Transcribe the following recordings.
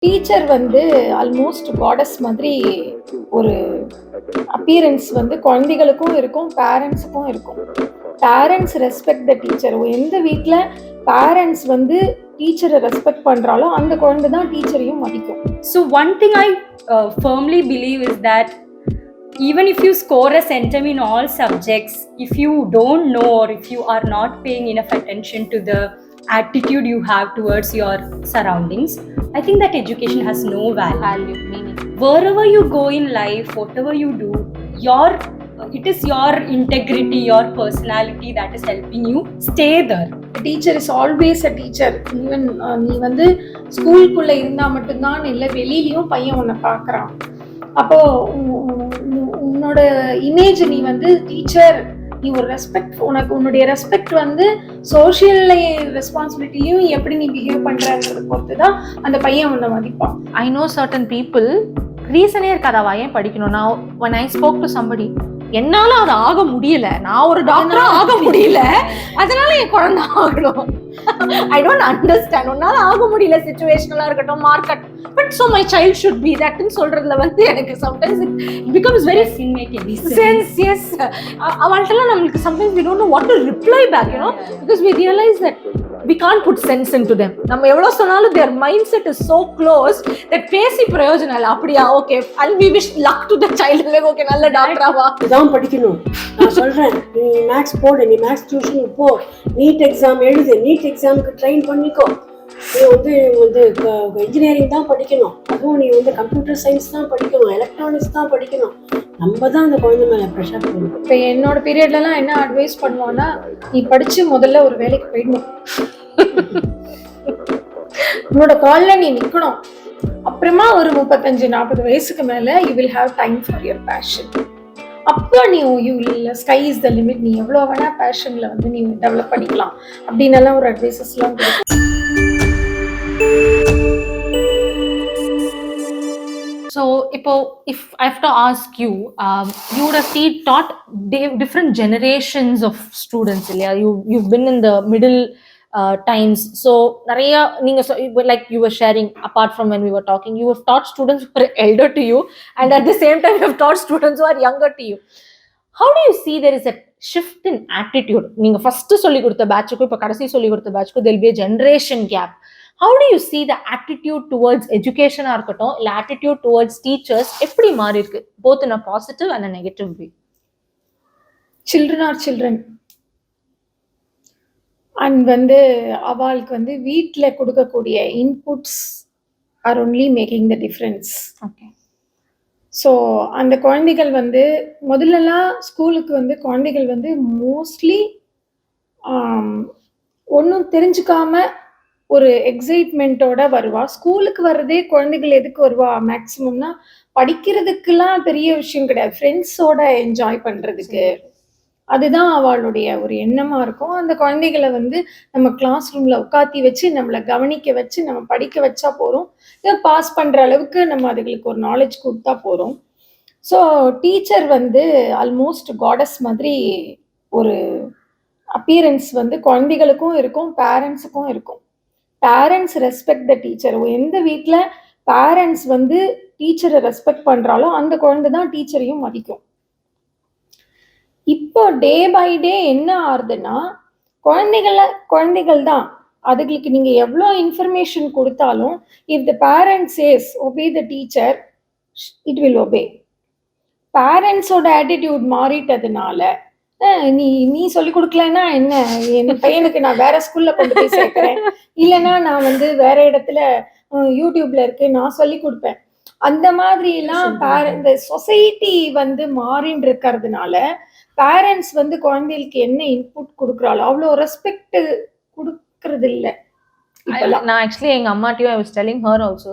Teacher வந்து almost goddess மாதிரி ஒரு அப்பியரன்ஸ் வந்து குழந்தைகளுக்கும் இருக்கும், பேரண்ட்ஸுக்கும் இருக்கும். Parents respect the teacher. எந்த வீட்டில் பேரண்ட்ஸ் வந்து டீச்சரை ரெஸ்பெக்ட் பண்ணுறாலோ அந்த குழந்தை தான் டீச்சரையும் மதிக்கும். So one thing I firmly believe is that even if you score a centum in all subjects, if you don't know or if you are not paying enough attention to the attitude you have towards your surroundings, I think that education has no value, meaning wherever you go in life, whatever you do, it is your integrity, your personality that is helping you stay there. A teacher is always a teacher. Even நீ வந்து ஸ்கூலுக்குள்ள இருந்தா மட்டும்தான் இல்லை, வெளியிலயும் பையன் உன்னை பார்க்குறான். அப்போ உன்னோட இமேஜ் நீ வந்து டீச்சர், நீ ஒரு ரெஸ்பெக்ட், உனக்கு உன்னுடைய ரெஸ்பெக்ட் வந்து சோஷியல் ரெஸ்பான்சிபிலிட்டியும் எப்படி நீ பிஹேவ் பண்றன்றதை பொறுத்து தான் அந்த பையன் உன்னை மதிப்பான். ஐ நோ சர்டன் பீப்புள் ரீசனே இருக்காதா ஏன் படிக்கணும். நான் when I spoke to somebody, என்னால அது ஆக முடியல, நான் ஒரு டாக்டரா ஆக முடியல, அதனால என் குழந்தை ஆகணும். I don't understand. உன்னால ஆக முடியல, சிச்சுவேஷனலா இருக்கட்டும், market, but so my child should be that ன்னு சொல்றதுல வந்து எனக்கு sometimes it becomes very sense. Yes, அவள்ட்டலாம் நம்மளுக்கு sometimes we don't know what to reply back, you know, because we realize that we can't put sense into them. நம்ம எவ்வளவு சொன்னாலும் their mindset is so closed that பேசி பிரயோஜனம் இல்லை. அப்படியா, okay, and we wish luck to the child. Okay, நல்ல டாக்டராவா இதான் படிக்கணும். நான் சொல்றேன், நீ மேக்ஸ் போடு, நீ மேக்ஸ் டியூஷன் போ, நீட் எக்ஸாம் எழுது, நீட் எக்ஸாமுக்கு ட்ரெயின் பண்ணிக்கோ, நீ வந்து இன்ஜினியரிங் தான் படிக்கணும், அதுவும் நீ வந்து கம்ப்யூட்டர் சயின்ஸ் தான் படிக்கணும், எலக்ட்ரானிக்ஸ் தான் படிக்கணும். நம்ம தான் அந்த குழந்தை மேலே ப்ரெஷர் பண்ணணும். இப்போ என்னோட பீரியட்லலாம் என்ன அட்வைஸ் பண்ணுவோன்னா, நீ படித்து முதல்ல ஒரு வேலைக்கு போயிடணும், உன்னோட காலில் நீ நிற்கணும், அப்புறமா ஒரு 35-40 வயசுக்கு மேலே you will have time for your fashion. அப்போ நீ you will sky is the limit, நீ எவ்வளோ வேணால் பேஷனில் வந்து நீ டெவலப் பண்ணிக்கலாம் அப்படின்னெல்லாம் ஒரு அட்வைசஸ்லாம் கொடுக்கும். So, if I have to ask you, you would have taught different generations of students. You've been in the middle times. So, like you were sharing, apart from when we were talking, you have taught students who are elder to you, and at the same time, you have taught students who are younger to you. How do you see there is a shift in attitude? நீங்க first சொல்லி கொடுத்த பேட்சுக்கு இப்போ கடைசி சொல்லி கொடுத்த பேட்சுக்கு there will be a generation gap. How do you see the attitude towards education ஆ இருக்கட்டும், இல்லை attitude towards teachers எப்படி மாறி இருக்கு, both in a positive and a negative way? Children are children. And வந்து அவளுக்கு வந்து வீட்டில் கொடுக்கக்கூடிய inputs R only making the difference. Okay. So அந்த குழந்தைகள் வந்து முதல்லலாம் ஸ்கூலுக்கு வந்து குழந்தைகள் வந்து மோஸ்ட்லி ஒன்றும் தெரிஞ்சுக்காம ஒரு எக்ஸைட்மெண்ட்டோட வருவா. ஸ்கூலுக்கு வர்றதே குழந்தைகள் எதுக்கு வருவா மேக்சிமம்னா, படிக்கிறதுக்கெல்லாம் பெரிய விஷயம் கிடையாது, ஃப்ரெண்ட்ஸோட என்ஜாய் பண்ணுறதுக்கு. அதுதான் அவளுடைய ஒரு எண்ணமாக இருக்கும். அந்த குழந்தைகளை வந்து நம்ம கிளாஸ் ரூமில் உட்காத்தி வச்சு நம்மளை கவனிக்க வச்சு நம்ம படிக்க வச்சா போகிறோம், இதை பாஸ் பண்ணுற அளவுக்கு நம்ம அதுகளுக்கு ஒரு நாலேஜ் கொடுத்தா போகிறோம். ஸோ டீச்சர் வந்து ஆல்மோஸ்ட் காடஸ் மாதிரி ஒரு அப்பியரன்ஸ் வந்து குழந்தைகளுக்கும் இருக்கும், பேரண்ட்ஸுக்கும் இருக்கும். Parents respect the teacher. எந்த வீட்டில் பேரண்ட்ஸ் வந்து டீச்சரை ரெஸ்பெக்ட் பண்ணுறாலோ அந்த குழந்தை தான் டீச்சரையும் மதிக்கும். இப்போ டே பை டே என்ன ஆகுதுன்னா, குழந்தைகள் தான் அதுகளுக்கு நீங்கள் எவ்வளோ இன்ஃபர்மேஷன் கொடுத்தாலும், if the parents says obey the teacher, it will obey. பேரண்ட்ஸோட ஆட்டிடியூட் மாறிட்டதுனால, நீ சொல்லிக் கொடுக்கலன்னா என்ன, என் பையனுக்கு நான் வேற ஸ்கூல்ல கொண்டு போய் சேர்க்கிறேன், இல்லைன்னா நான் வந்து வேற இடத்துல யூடியூப்ல இருக்கு நான் சொல்லி கொடுப்பேன், அந்த மாதிரி எல்லாம் இந்த சொசைட்டி வந்து மாறின்னு இருக்கிறதுனால பேரண்ட்ஸ் வந்து குழந்தைகளுக்கு என்ன இன்புட் கொடுக்குறாளோ அவ்வளோ ரெஸ்பெக்ட் கொடுக்கறது இல்லை. நான் ஆக்சுவலி எங்க அம்மாட்டையும் I was telling her also,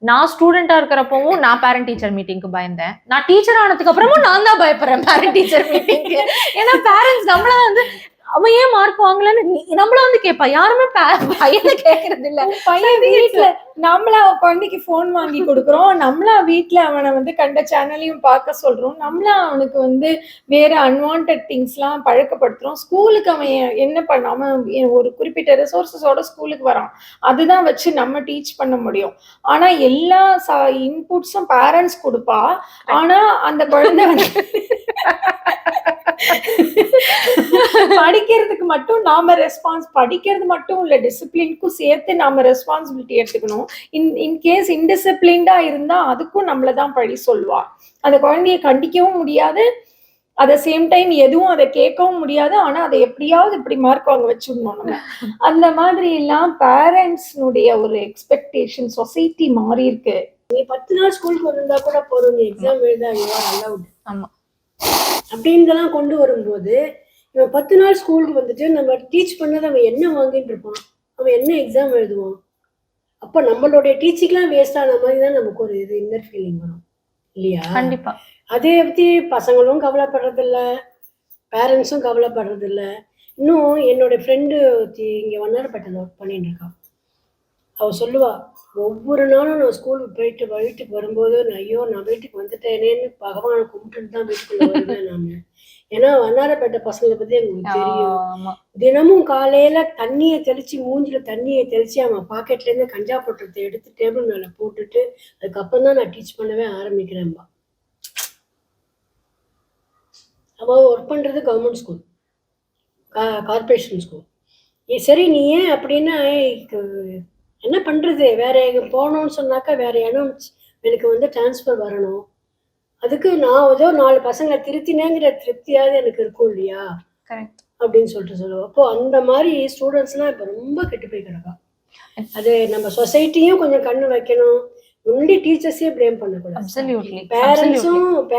நான் ஸ்டூடெண்டா இருக்கிறப்பவும் நான் பேரண்ட் டீச்சர் மீட்டிங்க்கு பயந்தேன், நான் டீச்சர் ஆனதுக்கு அப்புறமும் நான் தான் பயப்படுறேன் பேரண்ட் டீச்சர் மீட்டிங்க்கு. ஏன்னா பேரண்ட்ஸ் நம்மள வந்து அவன் ஏன் மார்க் வாங்கலன்னு நம்மள வந்து கேட்பா. யாருமே பையனை கேட்கறது இல்ல. பையன் வீட்டுல நம்மள அவ குழந்தைக்கு போன் வாங்கி கொடுக்குறோம், நம்மளா வீட்டுல அவனை வந்து கண்ட சேனலையும் பார்க்க சொல்றோம், நம்மளா அவனுக்கு வந்து வேற அன்வான்ட் திங்ஸ் எல்லாம் பழக்கப்படுத்துறோம். ஸ்கூலுக்கு அவன் என்ன பண்ண, அவன் ஒரு குறிப்பிட்ட ரிசோர்ஸஸோட ஸ்கூலுக்கு வரான், அதுதான் வச்சு நம்ம டீச் பண்ண முடியும். ஆனா எல்லா இன்புட்ஸும் பேரண்ட்ஸ் கொடுப்பா, ஆனா அந்த குழந்தை வந்து படிக்கிறதுக்கு மட்டும் நாம படிக்கிறது மட்டும் இல்ல, டிசிப்ளினுக்கும் சேர்த்து நாம ரெஸ்பான்சிபிலிட்டி எடுத்துக்கணும். இன்கேஸ் இன்டிசிப்ளின்டா இருந்தா அதுக்கும் நம்மளதான் பழி சொல்லுவா. அந்த குழந்தைய கண்டிக்கவும் முடியாது, அட் சேம் டைம் எதுவும் அதை கேட்கவும் முடியாது. ஆனா அதை எப்படியாவது இப்படி மார்க் வாங்க வச்சுடணும் நம்ம. அந்த மாதிரி எல்லாம் பேரண்ட்ஸ்னுடைய ஒரு எக்ஸ்பெக்டேஷன் சொசைட்டி மாறி இருக்கு. நீ 10 நாள் ஸ்கூலுக்கு வந்திருந்தா கூட போதும், நீ எக்ஸாம் எழுத யூ ஆர் அலவுட். ஆமா, அப்படின்லாம் கொண்டு வரும்போது இவன் 10 நாள் ஸ்கூலுக்கு வந்துட்டு நம்ம டீச் பண்ணதை அவன் என்ன வாங்கிட்டு இருப்பான், அவன் என்ன எக்ஸாம் எழுதுவான்? அப்ப நம்மளுடைய டீச்சிங்லாம் வேஸ்ட் ஆன மாதிரி தான் நமக்கு ஒரு இது இன்னர் ஃபீலிங் வரும் இல்லையா? கண்டிப்பா. அதே பற்றி பசங்களும் கவலைப்படுறதில்ல, பேரண்ட்ஸும் கவலைப்படுறதில்ல. இன்னும் என்னோட ஃப்ரெண்டு இங்கே வண்ணாரப்பேட்டையில் ஒர்க் பண்ணிட்டு இருக்கான். அவள் சொல்லுவா, ஒவ்வொரு நாளும் நான் ஸ்கூலுக்கு போயிட்டு வீட்டுக்கு வரும்போது ஐயோ நான் வீட்டுக்கு வந்துட்டேனேன்னு பகவானை கும்பிட்டுட்டு தான் வீட்டுக்குள்ள வருவேன் நான். ஏன்னா வண்ணாரப்பேட்டை பசங்களை பற்றி எங்களுக்கு தெரியும். தினமும் காலையில தண்ணியை தெளிச்சு, மூஞ்சில தண்ணியை தெளிச்சு அவன் பாக்கெட்லேருந்து கஞ்சா பொட்டத்தை எடுத்து டேபிள் மேலே போட்டுட்டு அதுக்கப்புறம் தான் நான் டீச் பண்ணவே ஆரம்பிக்கிறேன்பா. அவள் ஒர்க் பண்ணுறது கவர்மெண்ட் ஸ்கூல், கார்பரேஷன் ஸ்கூல். சரி நீ ஏன் அப்படின்னா என்ன பண்ணுறது, வேற எங்கே போகணும்னு சொன்னாக்கா வேற இடம் எனக்கு வந்து டிரான்ஸ்ஃபர் வரணும், அதுக்கு நான் ஏதோ 4 பசங்களை திருத்தினேங்கிற திருப்தியாவது எனக்கு இருக்கும் இல்லையா அப்படின்னு சொல்லிட்டு சொல்லுவோம். அப்போ அந்த மாதிரி ஸ்டூடெண்ட்ஸ்லாம் இப்போ ரொம்ப கெட்டு போய் கிடக்கா. அது நம்ம சொசைட்டியும் கொஞ்சம் கண்ணு வைக்கணும், ஒன்லி டீச்சர்ஸே ப்ளேம் பண்ணக்கூடாது.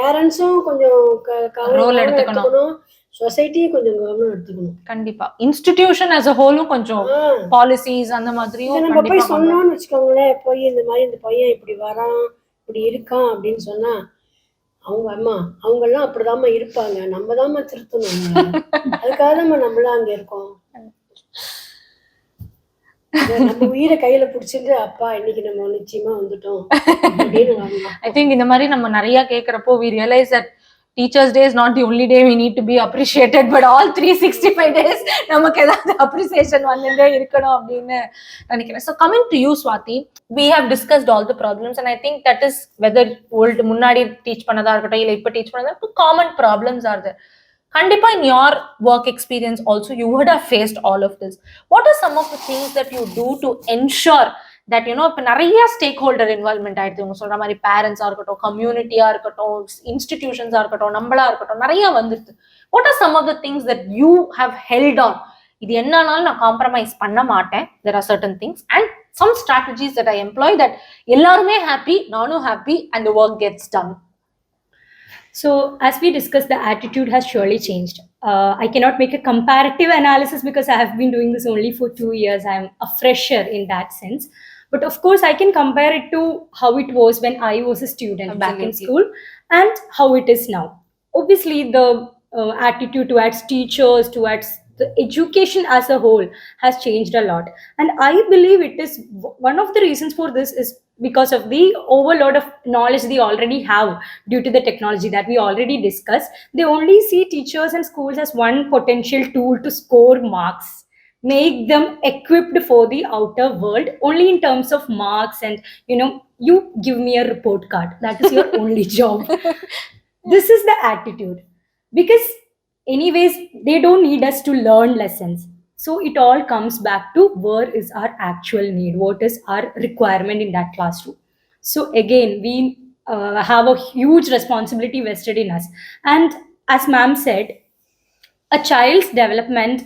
பேரண்ட்ஸும் கொஞ்சம் கவனம் எடுத்துக்கணும், சொசைட்டியும் கொஞ்சம் கவனம் எடுத்துக்கணும். கண்டிப்பா இன்ஸ்டிடியூஷன் as a whole கொஞ்சம் பாலிசிஸ் அந்த மாதிரியும் நம்ம போய் சொன்னோம்னு வச்சுக்கோங்களேன், போய் இந்த மாதிரி இந்த பையன் இப்படி வரான் இப்படி இருக்கான் அப்படின்னு சொன்னா அவங்க அம்மா அவங்கெல்லாம் அப்படிதாம்மா இருப்பாங்க, நம்ம தாம்மா திருத்தணும், அதுக்காக தான் நம்மளாம் அங்க இருக்கோம். நம்ம உயிரை கையில புடிச்சிட்டு அப்பா இன்னைக்கு நம்ம நிச்சயமா வந்துட்டோம் அப்படின்னு வரணும். I think இந்த மாதிரி நம்ம நிறைய கேட்கறப்போ we realize that Teachers Day is not the only day we need to be appreciated, but all 365 days நமக்கு ஏதாவது appreciation வந்துட்டே இருக்கணும் அப்படின்னு நினைக்கிறேன். So coming to you Swathy, we have discussed all the problems and I think that is whether old முன்னாடி teach பண்ணதா இருக்கட்டும் இல்ல இப்ப டீச் பண்ணதா இருக்கட்டும், common problems are there. Kandipa, in your work experience also you would have faced all of this. What are some of the things that you do to ensure that இப்ப நிறைய stack holder involvement ஆயிடுது, இவங்க சொல்ற மாதிரி பேரண்ட்ஸா இருக்கட்டும், கம்யூனிட்டியா இருக்கட்டும், இன்ஸ்டிடியூஷன்ஸா இருக்கட்டும், நம்மளா இருக்கட்டும், நிறைய வந்துருது. What are some of the things that you have held on? இது என்னன்னாலும் நான் காம்ப்ரமைஸ் பண்ண மாட்டேன், there are certain things and some strategies that I employ that எல்லாருமே ஹாப்பி, நானும் happy and the work gets done. So as we discussed, the attitude has surely changed. I cannot make a comparative analysis because I have been doing this only for 2 years. I'm a fresher in that sense. But of course, I can compare it to how it was when I was a student back in school and how it is now. Obviously, the attitude towards teachers, towards the education as a whole has changed a lot. And I believe it is one of the reasons for this is because of the overload of knowledge they already have due to the technology that we already discussed. They only see teachers and schools as one potential tool to score marks, make them equipped for the outer world only in terms of marks and you give me a report card, that is your only job. This is the attitude, because anyways they don't need us to learn lessons. So it all comes back to where is our actual need, what is our requirement in that classroom. So again, we have a huge responsibility vested in us. And as ma'am said, a child's development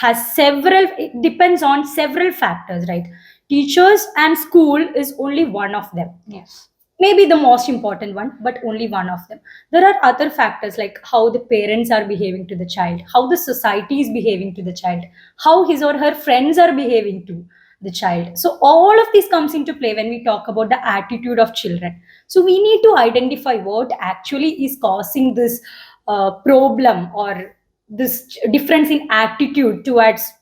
has it depends on several factors, right? Teachers and school is only one of them. Yes. Maybe the most important one, but only one of them. There are other factors like how the parents are behaving to the child, how the society is behaving to the child, how his or her friends are behaving to the child. So all of this comes into play when we talk about the attitude of children. So we need to identify what actually is causing this problem or this difference in attitude towards,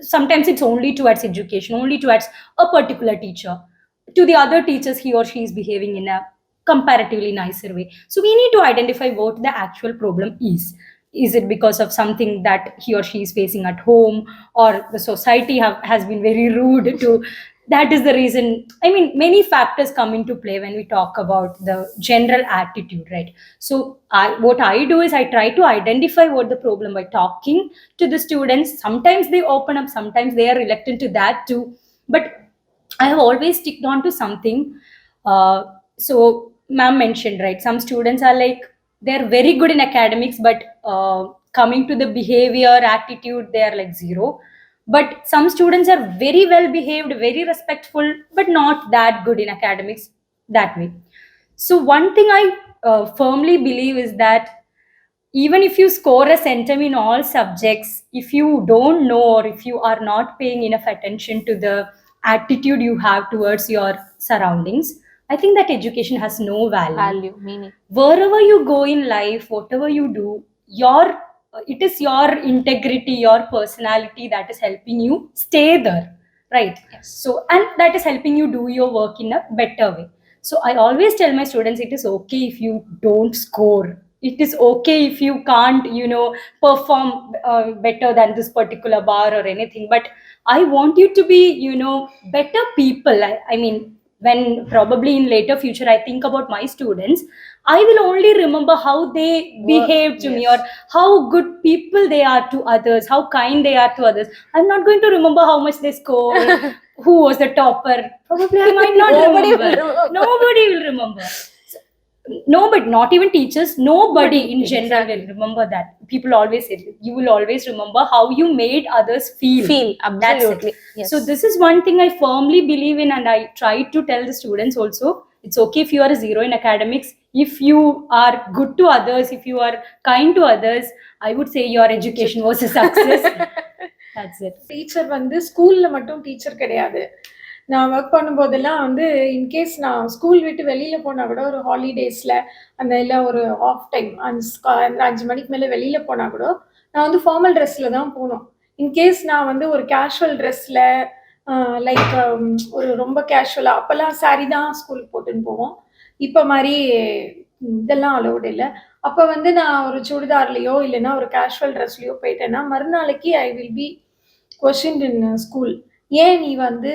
sometimes it's only towards education, only towards a particular teacher. To the other teachers, he or she is behaving in a comparatively nicer way. So we need to identify what the actual problem is. Is it because of something that he or she is facing at home, or the society has been very rude to? That is the reason. I mean, many factors come into play when we talk about the general attitude, right? So what I do is I try to identify what the problem by talking to the students. Sometimes they open up, sometimes they are reluctant to that too. But I have always sticked on to something. So, ma'am mentioned, right? Some students are like, they're very good in academics, but coming to the behavior, attitude, they are like zero. But some students are very well behaved, very respectful, but not that good in academics that way. So, one thing I firmly believe is that even if you score a centum in all subjects, if you don't know or if you are not paying enough attention to the attitude you have towards your surroundings, I think that education has no value. Meaning. Wherever you go in life, whatever you do, your it is your integrity, your personality that is helping you stay there, right? Yes. So, and that is helping you do your work in a better way. So I always tell my students, it is okay if you don't score. It is okay if you can't, perform better than this particular bar or anything. But I want you to be, better people. I mean, when probably in later future I think about my students, I will only remember how they behave to me, or how good people they are to others, how kind they are to others. I'm not going to remember how much they scored, who was the topper. Probably I might not Nobody will remember. remember. Nobody will remember. So, no, but not even teachers. Nobody in general will remember that. People always say, you will always remember how you made others feel. That's it. Absolutely. Yes. So this is one thing I firmly believe in, and I try to tell the students also. It's okay if you are a zero in academics. If you are good to others, if you are kind to others, I would say your education was a success. That's it. Teacher வந்து ஸ்கூல்ல மட்டும் teacher கிடையாது. நான் work பண்ணும்போதெல்லாம் வந்து in case நான் school விட்டு வெளியில போனா கூட ஒரு ஹாலிடேஸ்ல அந்த இல்லை ஒரு ஆஃப் டைம் 5 மணிக்கு மேலே வெளியில போனா கூட நான் வந்து ஃபார்மல் ட்ரெஸ்ல தான் போகணும். இன்கேஸ் நான் வந்து ஒரு கேஷுவல் ட்ரெஸ்ல லைக் ஒரு ரொம்ப கேஷுவலாக அப்போல்லாம் சாரி தான் ஸ்கூலுக்கு போட்டுன்னு போவோம். இப்போ மாதிரி இதெல்லாம் அலோடு இல்லை. அப்போ வந்து நான் ஒரு சுடிதார்லேயோ இல்லைன்னா ஒரு கேஷுவல் ட்ரெஸ்லையோ போயிட்டேன்னா மறுநாளைக்கு I will be question in school, ஏன் நீ வந்து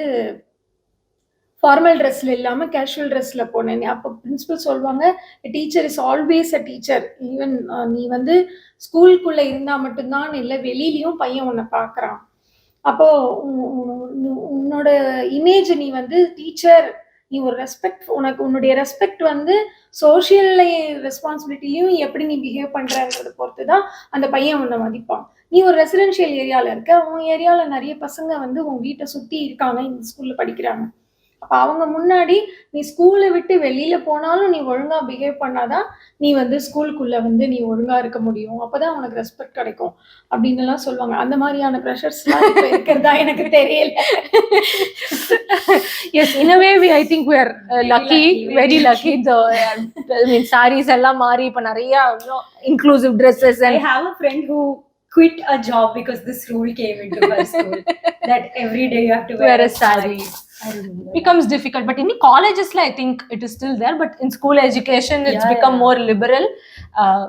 ஃபார்மல் ட்ரெஸ்ல இல்லாமல் கேஷுவல் ட்ரெஸ்ல போனேன். அப்போ பிரின்சிபல் சொல்லுவாங்க, teacher is always a teacher. Even நீ வந்து ஸ்கூலுக்குள்ளே இருந்தால் மட்டும்தான் இல்லை, வெளியிலையும் பையன் உன்னை பார்க்குறான். அப்போ உன்னோட இமேஜ், நீ வந்து டீச்சர், நீ ஒரு ரெஸ்பெக்ட், உனக்கு உன்னுடைய ரெஸ்பெக்ட் வந்து சோஷியல் ரெஸ்பான்சிபிலிட்டிலையும் எப்படி நீ பிஹேவ் பண்றன்றதை பொறுத்து தான் அந்த பையன் உன்னை மதிப்பான். நீ ஒரு ரெசிடென்ஷியல் ஏரியாவில் இருக்க, உன் ஏரியாவில் நிறைய பசங்க வந்து உன் வீட்டை சுற்றி இருக்காங்க, இந்த ஸ்கூலில் படிக்கிறாங்க. அப்போ அவங்க முன்னாடி நீ ஸ்கூலை விட்டு வெளியில போனாலும் நீ ஒழுங்கா பிஹேவ் பண்ணாதான் நீ வந்து ஸ்கூலுக்குள்ள வந்து நீ ஒழுங்கா இருக்க முடியும், அப்பதான் உனக்கு ரெஸ்பெக்ட் கிடைக்கும் அப்படின்னு எல்லாம் சொல்லுவாங்க. அந்த மாதிரியான ப்ரெஷர்ஸ் எல்லாம் இப்ப இருக்கிறதா எனக்கு தெரியல. Yes, in a way I think we are lucky, very lucky. I mean, sarees எல்லாம் மாறி இப்ப நிறைய inclusive dresses, and I have a friend who quit a job because this rule came into her school that every day you have to wear a saree. Becomes difficult, but in the colleges I think it is still there, but in school education it's become more liberal.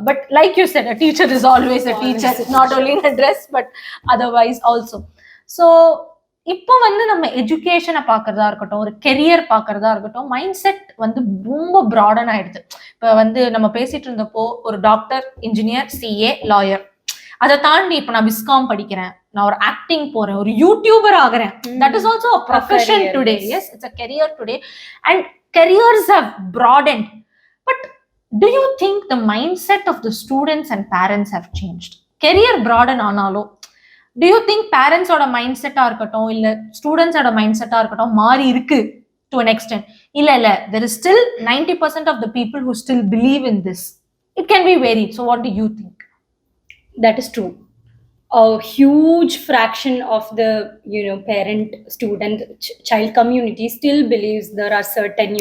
But like you said, a teacher is always a teacher, not only in a dress but otherwise also. So இப்போ வந்து நம்ம எஜுகேஷனை பார்க்கறதா இருக்கட்டும், ஒரு career பார்க்கறதா இருக்கட்டும், mind set வந்து ரொம்ப broaden ஆயிடுது. இப்போ வந்து நம்ம பேசிட்டு இருந்தப்போ ஒரு டாக்டர், இன்ஜினியர், சிஏ, லாயர், அதை தாண்டி இப்போ நான் விஸ்காம் படிக்கிறேன், நான் ஒரு ஆக்டிங் போறேன், ஒரு யூடியூபர் ஆகிறேன். That is also a profession today. Yes, it's a career today, and careers have broadened. But do you think the mindset of the students and parents have changed? Career broaden ஆனாலும் do you think parents ஓட mind செட்டா இருக்கட்டும் இல்ல students ஓட mind செட்டா இருக்கட்டும் மாறி இருக்கு to an extent? இல்ல there is still 90% of the people who still believe in this. It can be varied. So what do you think? That is true. A huge fraction of the parent, student, child community still believes there are certain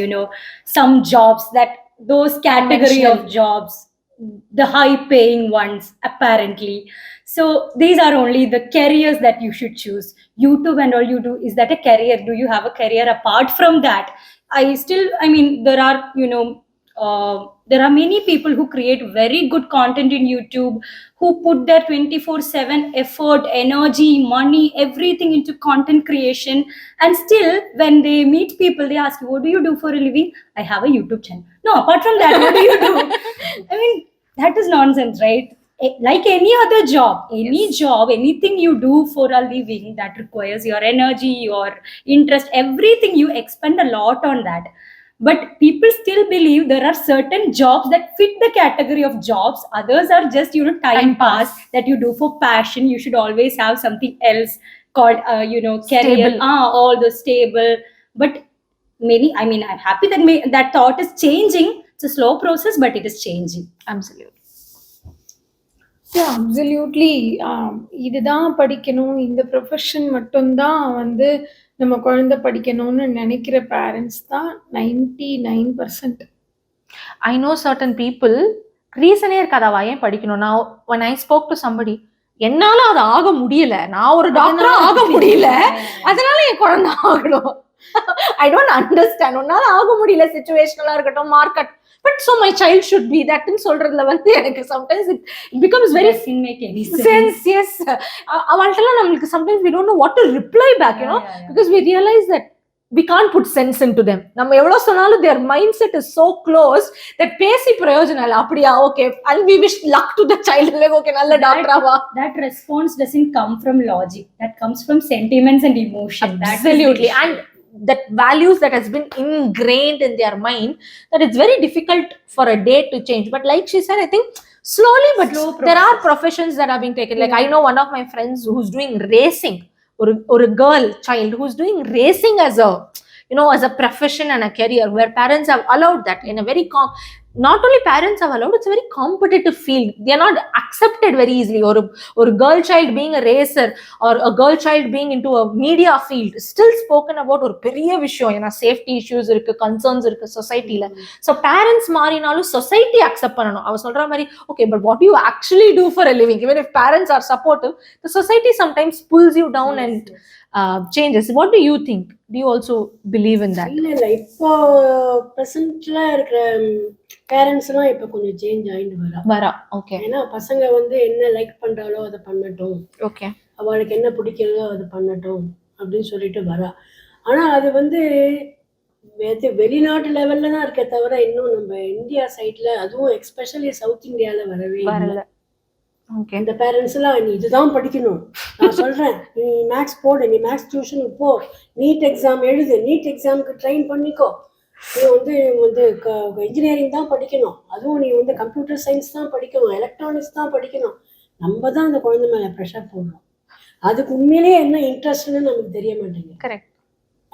some jobs, that those category of jobs the high paying ones apparently. So these are only the careers that you should choose. YouTube and all you do, is that a career? Do you have a career apart from that? I mean, there are, there are many people who create very good content in YouTube, who put their 24/7 effort, energy, money, everything into content creation, and still when they meet people, they ask you, what do you do for a living? I have a YouTube channel. No, apart from that, what do you do? I mean, that is nonsense, right? Like any other job, job, anything you do for a living that requires your energy, your interest, everything, you expend a lot on that. But people still believe there are certain jobs that fit the category of jobs, others are just, time pass that you do for passion. You should always have something else called, career. Stable. All the stable. But many, I mean, I'm happy that that thought is changing. It's a slow process, but it is changing. Absolutely. Absolutely. இதுதான் படிக்கணும், இந்த profession மட்டும்தான் வந்து நம்ம குழந்தை படிக்கணும்னு நினைக்கிற parents தான் 99%. I know certain people ரீசனே இருக்காதவா ஏன் படிக்கணும். நான் when I spoke to somebody, என்னால அது ஆக முடியல, நான் ஒரு டாக்டரா ஆக முடியல, அதனால என் குழந்தை ஆகணும். I don't understand. உன்னால ஆக முடியல, சிச்சுவேஷனலா இருக்கட்டும், market, but so my child should be that ன்னு சொல்றதுல வந்து எனக்கு sometimes it becomes very Doesn't make any sense. Yes, அவள்ட்டலாம் நம்மளுக்கு sometimes we don't know what to reply back, you know, because we realize that we can't put sense into them. நம்ம எவ்வளவு சொன்னாலும் their mindset is so close that பேசி பிரயோஜனம் இல்லை. அப்படியா, okay, and we wish luck to the child, like okay, நல்ல டாக்டராவா. That response doesn't come from logic, that comes from sentiments and emotion. Absolutely. And that values that has been ingrained in their mind, that it's very difficult for a day to change. But like she said, I think slowly, but there are professions that are being taken. Like I know one of my friends who's doing racing, or a girl child who's doing racing as a, as a profession and a career, where parents have allowed that in a very not only parents have allowed, it's a very competitive field. They are not accepted very easily. Or a girl child being a racer, or a girl child being into a media field, still spoken about ஒரு பெரிய விஷயம். ஏன்னா safety issues இருக்கு, concerns இருக்கு சொசைட்டில. So parents மாறினாலும் society accept பண்ணணும். அவ சொல்ற மாதிரி, okay, but what do you actually do for a living? Even if parents are supportive, the society sometimes pulls you down and changes. What do you think? Do you also believe in that? இல்ல இப்போ பிரசன்ட்ல இருக்கிற பேரண்ட்ஸ்லாம் இப்போ கொஞ்சம் change ஆயிட்டு வரா. Okay. ஏன்னா பசங்க வந்து என்ன லைக் பண்றாலோ அதை பண்ணட்டும், ஓகே, அவளுக்கு என்ன பிடிக்கிறதோ அதை பண்ணட்டும் அப்படின்னு சொல்லிட்டு வரா. ஆனா அது வந்து வெளிநாட்டு லெவல்ல தான் இருக்க தவிர இன்னும் நம்ம இந்தியா சைட்ல, அதுவும் எஸ்பெஷலி சவுத் இந்தியால வரவே இல்லை. இந்த பேரண்ட்ஸ் எல்லாம் நீ இதுதான் படிக்கணும், நான் சொல்றேன், நீ மேக்ஸ் போடு, நீ மேக்ஸ் டியூஷனுக்கு போ, நீட் எக்ஸாம் எழுது, நீட் எக்ஸாமுக்கு ட்ரெயின் பண்ணிக்கோ, நீ வந்து இன்ஜினியரிங் தான் படிக்கணும், அதுவும் நீ வந்து கம்ப்யூட்டர் சயின்ஸ் தான் படிக்கணும், எலக்ட்ரானிக்ஸ் தான் படிக்கணும். நம்ம தான் அந்த குழந்தை மேல ப்ரெஷர் போடுறோம். அதுக்கு உண்மையிலேயே என்ன இன்ட்ரெஸ்ட்னு நமக்கு தெரிய மாட்டேங்குது. கரெக்ட்.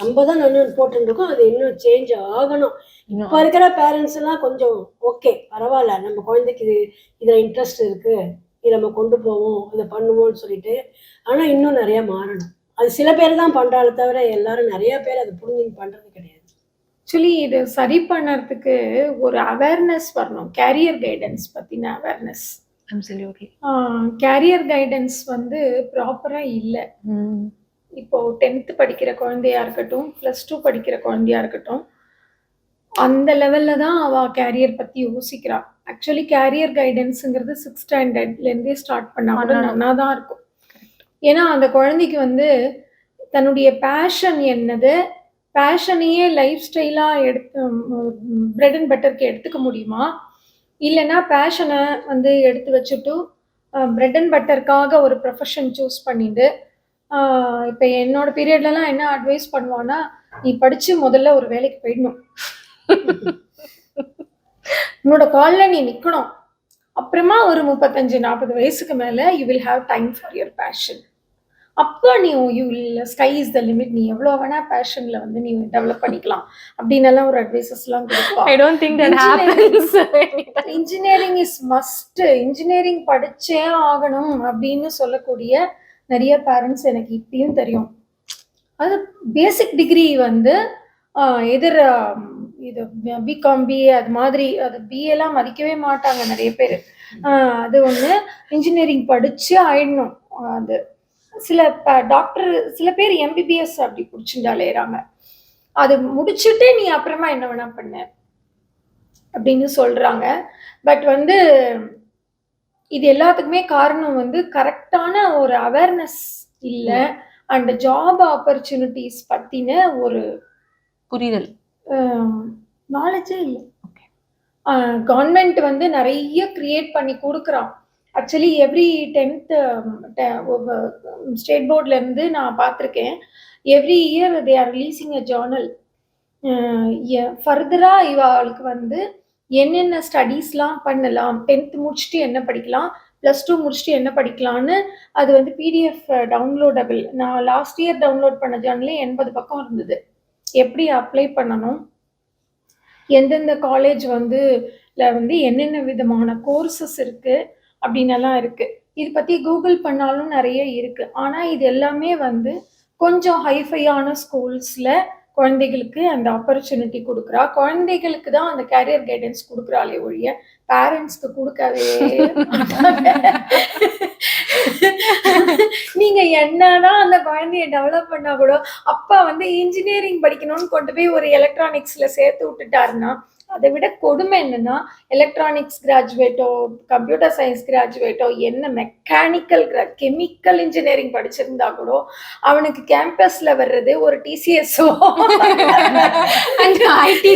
நம்ம தான் நல்லா போட்டுருக்கோம், அது இன்னும் சேஞ்ச் ஆகணும். இப்போ இருக்கிற பேரண்ட்ஸ் எல்லாம் கொஞ்சம் ஓகே, பரவாயில்ல, நம்ம குழந்தைக்கு இதில் இன்ட்ரெஸ்ட் இருக்கு, இதை நம்ம கொண்டு போவோம், இதை பண்ணுவோம்னு சொல்லிட்டு. ஆனால் இன்னும் நிறைய மாறணும். அது சில பேர் தான் பண்றாங்க தவிர எல்லாரும் நிறைய பேர் அதை புரிஞ்சு பண்றது கிடையாது. ஆக்சுவலி இது சரி பண்ணறதுக்கு ஒரு அவேர்னஸ் வரணும். கேரியர் கைடன்ஸ் பத்தின அவேர்னஸ். அப்சல்யூட்லி. கேரியர் கைடன்ஸ் வந்து ப்ராப்பரா இல்லை. இப்போ 10th படிக்கிற குழந்தையா இருக்கட்டும், +2 படிக்கிற குழந்தையா இருக்கட்டும், அந்த லெவல்ல தான் அவ கேரியர் பத்தி யோசிக்கிறா. ஆக்சுவலி கேரியர் கைடன்ஸுங்கிறது 6th ஸ்டாண்டர்ட்லேருந்தே ஸ்டார்ட் பண்ணா கூட நல்லா தான் இருக்கும். ஏன்னா அந்த குழந்தைக்கு வந்து தன்னுடைய பேஷன் என்னது, பேஷனையே லைஃப் ஸ்டைலாக எடுத்து பிரெட் அண்ட் பட்டருக்கு எடுத்துக்க முடியுமா, இல்லைன்னா பேஷனை வந்து எடுத்து வச்சுட்டு பிரெட் அண்ட் பட்டருக்காக ஒரு ப்ரொஃபஷன் சூஸ் பண்ணிட்டு, இப்போ என்னோட பீரியட்லலாம் என்ன அட்வைஸ் பண்ணுவான்னா, நீ படித்து முதல்ல ஒரு வேலைக்கு போயிடணும், உன்னோட காலில் நீ நிற்கணும், அப்புறமா ஒரு 35-40 வயசுக்கு மேலே you will have time for your fashion. அப்போ நீ you will sky is the limit, நீ எவ்வளோ வேணா பேஷனில் வந்து நீ டெவலப் பண்ணிக்கலாம் அப்படின்னு எல்லாம் ஒரு அட்வைசஸ்லாம் கொடுப்போம். I don't think that happens. Engineering is must, engineering படிச்சே ஆகணும் அப்படின்னு சொல்லக்கூடிய நிறைய பேரண்ட்ஸ் எனக்கு இப்பயும் தெரியும். அது பேசிக் டிகிரி வந்து இது பிகாம் பிஏ அது மாதிரி, அது பிஏ எல்லாம் மதிக்கவே மாட்டாங்க நிறைய பேர். அது ஒண்ணு. இன்ஜினியரிங் படிச்சு ஆயிடணும். அது சில டாக்டர், சில பேர் எம்பிபிஎஸ் அப்படி பிடிச்சிட்டு அலையிறாங்க. அது முடிச்சுட்டு நீ அப்புறமா என்ன வேணா பண்ண அப்படின்னு சொல்றாங்க. பட் வந்து இது எல்லாத்துக்குமே காரணம் வந்து கரெக்டான ஒரு அவேர்னஸ் இல்ல, அண்ட் ஜாப் ஆப்பர்ச்சுனிட்டிஸ் பத்தின ஒரு புரிதல், நாலேஜே இல்லை. கவர்மெண்ட் வந்து நிறைய கிரியேட் பண்ணி கொடுக்குறான். ஆக்சுவலி எவ்ரி 10th ஸ்டேட் போர்ட்ல இருந்து நான் பார்த்துருக்கேன். Every year they are releasing a journal. ஃபர்தரா இவாளுக்கு வந்து என்னென்ன ஸ்டடீஸ்லாம் பண்ணலாம், 10th முடிச்சுட்டு என்ன படிக்கலாம், +2 முடிச்சுட்டு என்ன படிக்கலான்னு அது வந்து பிடிஎஃப் டவுன்லோடபிள். நான் லாஸ்ட் இயர் டவுன்லோட் பண்ண ஜேர்னலே 80 பக்கம் இருந்தது. எப்படி அப்ளை பண்ணணும், எந்தெந்த காலேஜ் வந்து என்னென்ன விதமான கோர்சஸ் இருக்கு அப்படின்னெல்லாம் இருக்கு. இது பத்தி கூகுள் பண்ணாலும் நிறைய இருக்கு. ஆனா இது எல்லாமே வந்து கொஞ்சம் ஹைஃபையான ஸ்கூல்ஸ்ல குழந்தைகளுக்கு அந்த ஆப்பர்ச்சுனிட்டி கொடுக்குறா. குழந்தைகளுக்கு தான் அந்த கேரியர் கைடன்ஸ் கொடுக்குறாளே ஒழிய பேரண்ட்ஸ்க்கு கொடுக்கவே நீங்க என்னதான் அந்த குழந்தைய டெவலப் பண்ணா கூட, அப்பா வந்து இன்ஜினியரிங் படிக்கணும்னு கொண்டு போய் ஒரு எலக்ட்ரானிக்ஸ்ல சேர்த்து விட்டுட்டாருன்னா, அதை விட கொடுமை என்னன்னா, எலக்ட்ரானிக்ஸ் கிராஜுவேட்டோ, கம்ப்யூட்டர் சயின்ஸ் கிராஜுவேட்டோ, என்ன மெக்கானிக்கல் கெமிக்கல் இன்ஜினியரிங் படிச்சிருந்தா கூட அவனுக்கு கேம்பஸ்ல வர்றது ஒரு டிசிஎஸ்ஓ ஐடி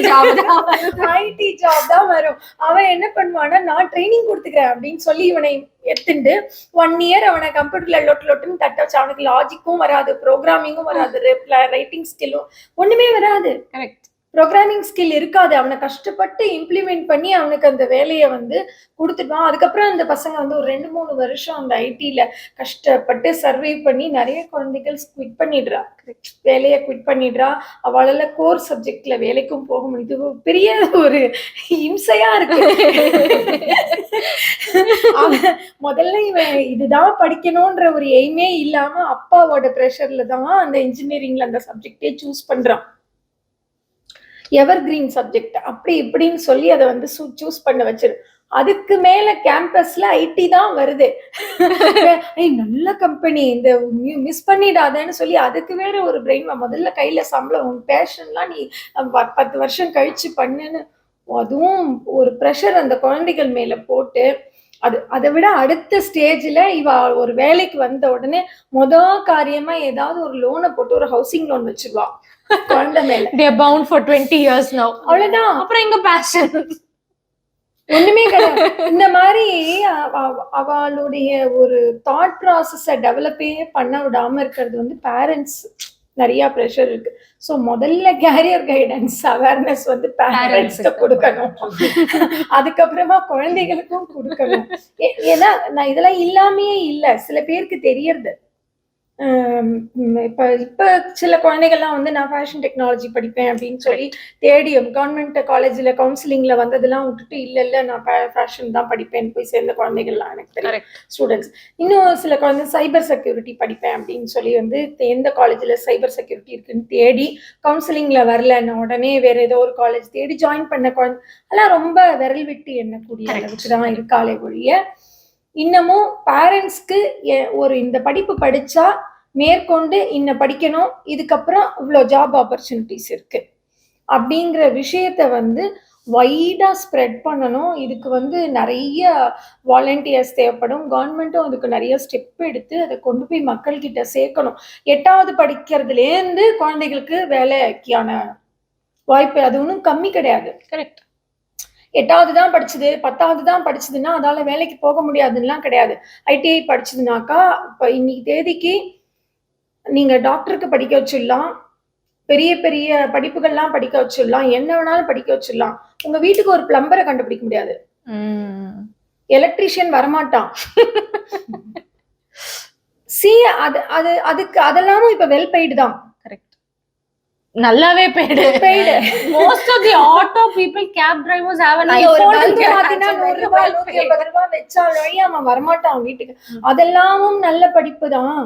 ஜாப் தான் வரும். அவன் என்ன பண்ணுவான்னா, நான் ட்ரைனிங் கொடுத்துக்கிறேன் அப்படின்னு சொல்லி இவனை எடுத்துட்டு 1 year அவனை கம்ப்யூட்டர்ல லொட்டுன்னு தட்ட வச்சு, அவனுக்கு லாஜிக்கும் வராது, ப்ரோக்ராமிங்கும் வராது, ரைட்டிங் ஸ்கில்லும் ஒண்ணுமே வராது. கரெக்ட். ப்ரோக்ராமிங் ஸ்கில் இருக்காது. அவனை கஷ்டப்பட்டு இம்ப்ளிமெண்ட் பண்ணி அவனுக்கு அந்த வேலையை வந்து கொடுத்துட்டான். அதுக்கப்புறம் அந்த பசங்க வந்து ஒரு 2-3 வருஷம் அந்த ஐடில கஷ்டப்பட்டு சர்வை பண்ணி நிறைய குழந்தைகள் குவிட் பண்ணிடுறா, வேலையை குவிட் பண்ணிடுறா. அவளால கோர் சப்ஜெக்ட்ல வேலைக்கும் போக முடியுது. பெரிய ஒரு இம்சையா இருக்கு. முதல்ல இவன் இதுதான் படிக்கணும்ன்ற ஒரு எய்மே இல்லாம அப்பாவோட ப்ரெஷர்ல தான் அந்த இன்ஜினியரிங்ல அந்த சப்ஜெக்டே சூஸ் பண்றான். எவர் கிரீன் சப்ஜெக்ட் அப்படி இப்படின்னு சொல்லி அதை வந்து சூஸ் பண்ண வச்சிரு. அதுக்கு மேல கேம்பஸ்ல ஐடி தான் வருது. நல்ல கம்பெனி, இந்த மிஸ் பண்ணிடாதேன்னு சொல்லி அதுக்கு வேற ஒரு பிரெயின். முதல்ல கையில சம்பளம், உன் பேஷன்லாம் நீ 10 வருஷம் கழிச்சு பண்ணுன்னு அதுவும் ஒரு ப்ரெஷர் அந்த குழந்தைகள் மேல போட்டு, அதை விட அடுத்த ஸ்டேஜ்ல இவ ஒரு வேலைக்கு வந்த உடனே காரியமா ஏதாவது ஒரு லோனை போட்டு ஒரு ஹவுசிங் லோன் வச்சிருவா குழந்தை மேல. They are bound for 20 years now. அவ்வளவுதான். அப்புறம் எங்க பேஷன் ஒண்ணுமே கிடையாது. இந்த மாதிரி அவளுடைய ஒரு தாட் ப்ராசஸ டெவலப்பே பண்ண விடாம இருக்கிறது வந்து பேரண்ட்ஸ் நிறைய ப்ரெஷர் இருக்கு. ஸோ முதல்ல கேரியர் கைடன்ஸ் அவேர்னஸ் வந்து பேரண்ட்ஸ்க்கு கொடுக்கணும். அதுக்கப்புறமா குழந்தைகளுக்கும் கொடுக்கணும். ஏன்னா நான் இதெல்லாம் இல்லாமையே இல்லை, சில பேருக்கு தெரியறது. இப்ப சில குழந்தைகள்லாம் வந்து நான் ஃபேஷன் டெக்னாலஜி படிப்பேன் அப்படின்னு சொல்லி தேடி கவர்மெண்ட் காலேஜ்ல கவுன்சிலிங்ல வந்ததெல்லாம் விட்டுட்டு இல்ல நான் ஃபேஷன் தான் படிப்பேன்னு போய் சேர்ந்த குழந்தைகள்லாம் எனக்கு தெரியும் ஸ்டூடெண்ட்ஸ். இன்னும் சில குழந்தை சைபர் செக்யூரிட்டி படிப்பேன் அப்படின்னு சொல்லி வந்து எந்த காலேஜ்ல சைபர் செக்யூரிட்டி இருக்குன்னு தேடி கவுன்சிலிங்ல வரலன்னு உடனே வேற ஏதோ ஒரு காலேஜ் தேடி ஜாயின் பண்ண குழந்தை எல்லாம் ரொம்ப விரல் விட்டு எண்ணக்கூடிய அளவுக்கு தான் இருக்காளே ஒழிய, இன்னமும் பேரண்ட்ஸ்க்கு ஒரு இந்த படிப்பு படிச்சா மேற்கொண்டு இன்ன படிக்கணும், இதுக்கப்புறம் இவ்வளோ ஜாப் ஆப்பர்ச்சுனிட்டிஸ் இருக்கு அப்படிங்கிற விஷயத்த வந்து வைடா ஸ்ப்ரெட் பண்ணணும். இதுக்கு வந்து நிறைய வாலண்டியர்ஸ் தேவைப்படும். கவர்மெண்ட்டும் அதுக்கு நிறைய ஸ்டெப் எடுத்து அதை கொண்டு போய் மக்கள்கிட்ட சேர்க்கணும். 8வது படிக்கிறதுலேருந்து குழந்தைகளுக்கு வேலைக்கான வாய்ப்பு அது ஒன்றும் கம்மி கிடையாது. கரெக்ட். 8வது தான் படிச்சது, 10வது தான் படிச்சதுன்னா அதால வேலைக்கு போக முடியாதுலாம் கிடையாது. ஐடிஐ படிச்சதுனாக்கா இப்போ இன்னைக்கு தேதிக்கு நீங்க டாக்டருக்கு படிக்க வச்சிடலாம், பெரிய பெரிய படிப்புகள்லாம் படிக்க வச்சிடலாம், என்ன வேணாலும் படிக்க வச்சிடலாம். உங்க வீட்டுக்கு ஒரு பிளம்பரை கண்டுபிடிக்க முடியாது, எலக்ட்ரீஷியன் வரமாட்டான். அதுக்கு அதெல்லாம் இப்ப வெல் பெய்டு தான். நல்லாவே paid. Most of the auto people cab drivers have an iPhone. பாத்தீங்கன்னா 100 ரூபாய் 150 ரூபாய் வெச்சாலும் அவன் வரமாட்டான் வீட்டுக்கு. அதெல்லாம் நல்ல படிப்பு தான்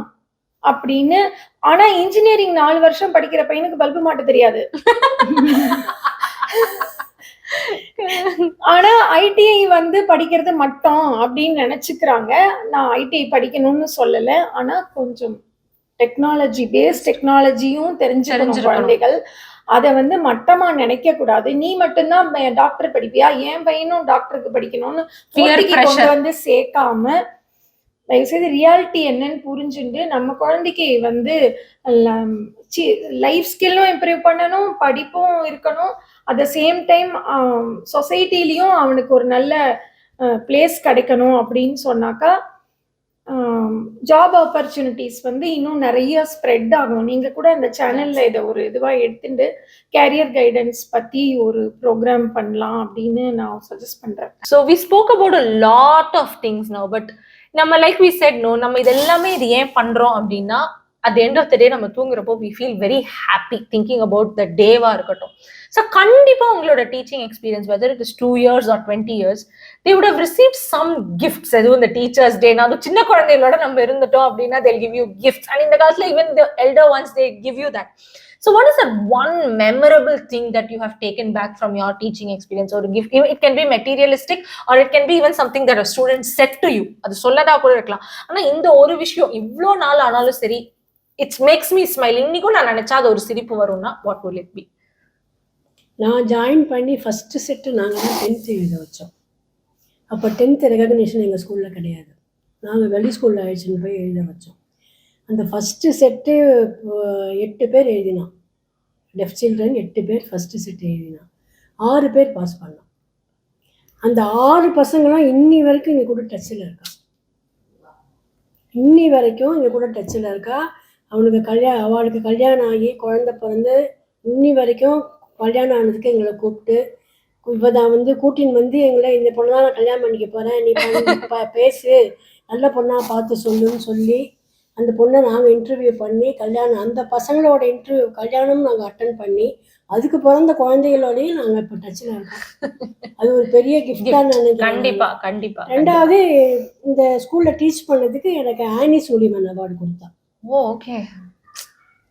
அப்படின்னு. ஆனா இன்ஜினியரிங் 4 வருஷம் படிக்கிற பையனுக்கு பல்பு மாட்ட தெரியாது. ஆனா ஐடிஐ வந்து படிக்கிறது மட்டும் அப்படின்னு நினைச்சுக்கிறாங்க. நான் ஐடிஐ படிக்கணும்னு சொல்லல. ஆனா கொஞ்சம் டெக்னாலஜியும் தெரிஞ்சுக்கணும் குழந்தைகள். அத வந்து மட்டமா நினைக்க கூடாது. நீ மட்டும் தான் டாக்டர் படிப்பியா? என் பையனும் டாக்டருக்கு படிக்கணும்னு கொண்டு வந்து சேர்க்காம, தயவுசெய்து ரியாலிட்டி என்னன்னு புரிஞ்சுட்டு நம்ம குழந்தைக்கு வந்து லைஃப் ஸ்கில்லும் இம்ப்ரூவ் பண்ணணும், படிப்பும் இருக்கணும். அட் த சேம் டைம் சொசைட்டிலையும் அவனுக்கு ஒரு நல்ல பிளேஸ் கிடைக்கணும் அப்படின்னு சொன்னாக்கா ஜாப் ஆப்பர்ச்சுனிட்டிஸ் வந்து இன்னும் நிறைய ஸ்ப்ரெட் ஆகும். நீங்க கூட இந்த சேனல்ல இதை ஒரு இதுவா எடுத்துட்டு கேரியர் கைடன்ஸ் பத்தி ஒரு ப்ரோக்ராம் பண்ணலாம் அப்படின்னு நான் சஜஸ்ட் பண்றேன். So we spoke about a lot of things now, but நம்ம லைக் we said no, நம்ம இதெல்லாமே இது ஏன் பண்றோம் அப்படின்னா at the end of the day நம்ம தூங்குறப்போ we feel very happy thinking about the day-வா இருக்கட்டும். ஸோ கண்டிப்பா உங்களோட teaching experience whether it is 2 years or 20 years they would have received some gifts. அதுவும் இந்த டீச்சர்ஸ் டே அது சின்ன குழந்தைகளோட நம்ம இருந்துட்டோம் அப்படின்னா they'll give you gifts, and இந்த காலத்துல even the elder ones they give you that. So what is that one memorable thing that you have taken back from your teaching experience or gift? It can be materialistic or it can be even something that a student said to you. அது சொல்லதா கூட இருக்கலாம். ஆனா இந்த ஒரு விஷயம் இவ்ளோ நாள் ஆனாலும் சரி it makes me smile. இன்னைக்கும் நான் நினைச்சா அது ஒரு சிரிப்பு வரும்னா what will it be? நான் ஜாயின் பண்ணி ஃபஸ்ட்டு செட்டு நாங்கள் தான் 10th எழுத வச்சோம். அப்போ 10th ரெகக்னிஷன் எங்கள் ஸ்கூலில் கிடையாது. நாங்கள் வெளி ஸ்கூலில் அழைச்சின்னு போய் எழுத வச்சோம். அந்த ஃபஸ்ட்டு செட்டு 8 பேர் எழுதினான். டெஃப் சில்ட்ரன் 8 பேர் ஃபஸ்ட்டு செட்டு எழுதினான். 6 பேர் பாஸ் பண்ணோம். அந்த 6 பசங்களாம் இன்னி வரைக்கும் இங்கே கூட டச்சில் இருக்கா. இன்னி வரைக்கும் இங்கே கூட டச்சில் இருக்கா. அவளுக்கு கல்யாணம் ஆகி குழந்தை பிறந்து இன்னி வரைக்கும் கல்யாணம் ஆனதுக்கு எங்களை கூப்பிட்டு இப்போ நான் வந்து கூட்டின்னு வந்து எங்களை இந்த பொண்ணு தான் நான் கல்யாணம் பண்ணிக்க போகிறேன், நீ பேசு, நல்ல பொண்ணாக பார்த்து சொல்லுன்னு சொல்லி அந்த பொண்ணை நாங்கள் இன்டர்வியூ பண்ணி அந்த பசங்களோட கல்யாணம் நாங்கள் அட்டன் பண்ணி அதுக்கு பிறந்த குழந்தைகளோடையும் நாங்கள் இப்போ டச்சில் இருக்கோம். அது ஒரு பெரிய கிஃப்டாக நினைக்கிறேன். கண்டிப்பா கண்டிப்பா. ரெண்டாவது இந்த ஸ்கூலில் டீச் பண்ணதுக்கு எனக்கு ஆனி சூலிமன் அவார்டு கொடுத்தா. Okay,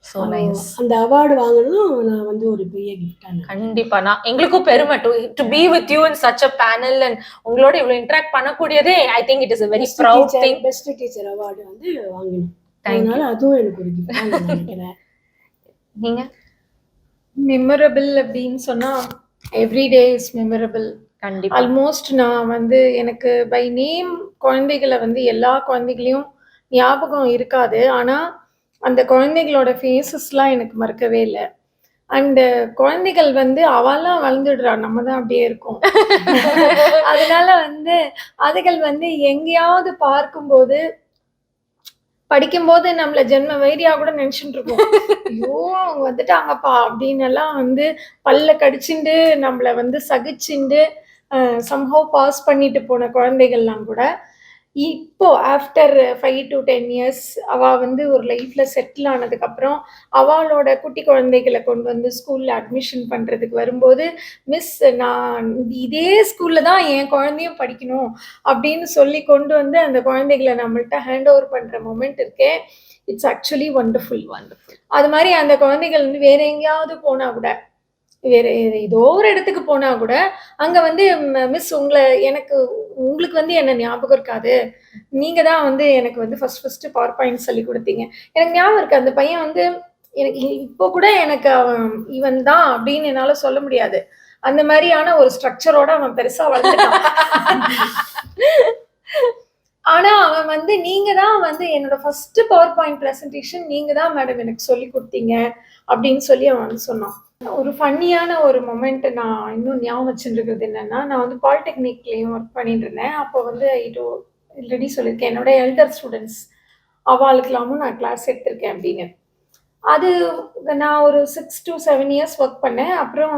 so nice. அந்த அவார்டு வாங்குறதும் நான் வந்து ஒரு பெரிய கிஃப்டான. கண்டிப்பா நான் எங்களுக்கும் பெருமை to be with you in such a panel and உங்களோட இவ்வளவு இன்டராக்ட் பண்ணக்கூடியதே I think it is a very proud thing. Best teacher award வந்து வாங்கினேன். அதனால அதுவும் எனக்கு ஒரு கிஃப்ட் நினைக்கிறேன். நீங்க மெமரபிள் அப்படின்னு சொன்னா எவ்ரி டே இஸ் மெமரபிள். கண்டிப்பா. ஆல்மோஸ்ட் நான் வந்து எனக்கு பை நேம் குழந்தைகளை வந்து எல்லா குழந்தைகளையும் ஞாபகம் இருக்காது. ஆனா அந்த குழந்தைகளோட ஃபேஸஸ்லாம் எனக்கு மறக்கவே இல்லை. அண்டு குழந்தைகள் வந்து அவெல்லாம் வளர்ந்துடுறா, நம்ம தான் அப்படியே இருக்கோம். அதனால வந்து அதுகள் வந்து எங்கேயாவது பார்க்கும்போது படிக்கும்போது நம்மள ஜென்ம வைரியா கூட நினைச்சுட்டு இருக்கோம். ஐயோ அவங்க வந்துட்டாங்கப்பா அப்படின்னு எல்லாம் வந்து பல்ல கடிச்சுண்டு நம்மள வந்து சகிச்சுண்டு சம்ஹவ் பாஸ் பண்ணிட்டு போன குழந்தைகள்லாம் கூட இப்போ ஆஃப்டர் 5 to 10 years அவ வந்து ஒரு லைஃப்ல செட்டில் ஆனதுக்கு அப்புறம் அவளோட குட்டி குழந்தைகளை கொண்டு வந்து ஸ்கூல்ல அட்மிஷன் பண்றதுக்கு வரும்போது, மிஸ் நான் இதே ஸ்கூல்ல தான் என் குழந்தையும் படிக்கணும் அப்படின்னு சொல்லி கொண்டு வந்து அந்த குழந்தைகளை நம்மள்ட்ட ஹேண்ட் ஓவர் பண்ற மொமெண்ட் இருக்கே, இட்ஸ் ஆக்சுவலி வண்டர்ஃபுல். அது மாதிரி அந்த குழந்தைகள் வந்து வேற எங்கேயாவது போனா கூட, வேற ஏதோ ஒரு இடத்துக்கு போனா கூட அங்க வந்து மிஸ் உங்களுக்கு வந்து என்ன ஞாபகம் இருக்காது, நீங்க தான் வந்து எனக்கு வந்து ஃபர்ஸ்ட் பவர் பாயிண்ட் சொல்லி கொடுத்தீங்க, எனக்கு ஞாபகம் இருக்கு. அந்த பையன் வந்து எனக்கு இப்போ கூட எனக்கு இவன் தான் அப்படின்னு என்னால சொல்ல முடியாது. அந்த மாதிரியான ஒரு ஸ்ட்ரக்சரோட அவன் பெருசா வளர்ந்துட்டான். ஆனா அவன் வந்து நீங்க தான் வந்து என்னோட ஃபர்ஸ்ட் பவர் பாயிண்ட் பிரசன்டேஷன் நீங்க தான் மேடம் எனக்கு சொல்லி கொடுத்தீங்க அப்படின்னு சொல்லி அவன் வந்து சொன்னான். ஒரு ஃபன்னியான ஒரு மொமெண்ட் நான் இன்னும் ஞாபகம் வச்சுருக்கிறது என்னன்னா, நான் வந்து பாலிடெக்னிக்லேயும் ஒர்க் பண்ணிட்டு இருந்தேன். அப்போ வந்து ஆல்ரெடி சொல்லியிருக்கேன் என்னோட எல்டர் ஸ்டூடெண்ட்ஸ் அவளுக்கெல்லாமும் நான் கிளாஸ் எடுத்திருக்கேன் அப்படின்னு. அது நான் ஒரு 6 to 7 years ஒர்க் பண்ணேன். அப்புறம்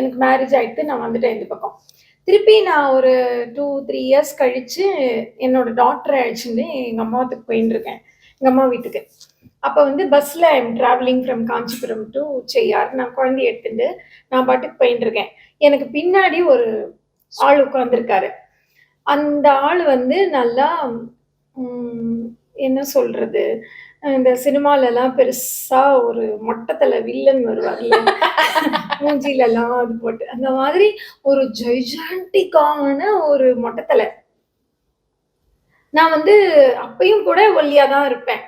எனக்கு மேரேஜ் ஆகிட்டு நான் வந்துட்டேன் இந்த பக்கம். திருப்பி நான் ஒரு 2-3 years கழிச்சு என்னோட டாக்டரை அழைச்சிட்டு எங்கள் அம்மா வீட்டுக்கு போயின்னு இருக்கேன், எங்கள் அம்மா வீட்டுக்கு. அப்போ வந்து பஸ்ஸில் I'm travelling from Kanchipuram to Cheyyar. நான் குழந்தைய எடுத்துட்டு நான் பாட்டுக்கு போயின்னு இருக்கேன். எனக்கு பின்னாடி ஒரு ஆள் உட்காந்துருக்காரு. அந்த ஆள் வந்து நல்லா என்ன சொல்றது, இந்த சினிமாலெல்லாம் பெருசா ஒரு மொட்டத்தில் வில்லன் வருவார்ல மூஞ்சில எல்லாம் அது போட்டு அந்த மாதிரி ஒரு ஜெய்ஜாண்டிக்கான ஒரு மொட்டத்தலை. நான் வந்து அப்பயும் கூட ஒல்லியா தான் இருப்பேன்.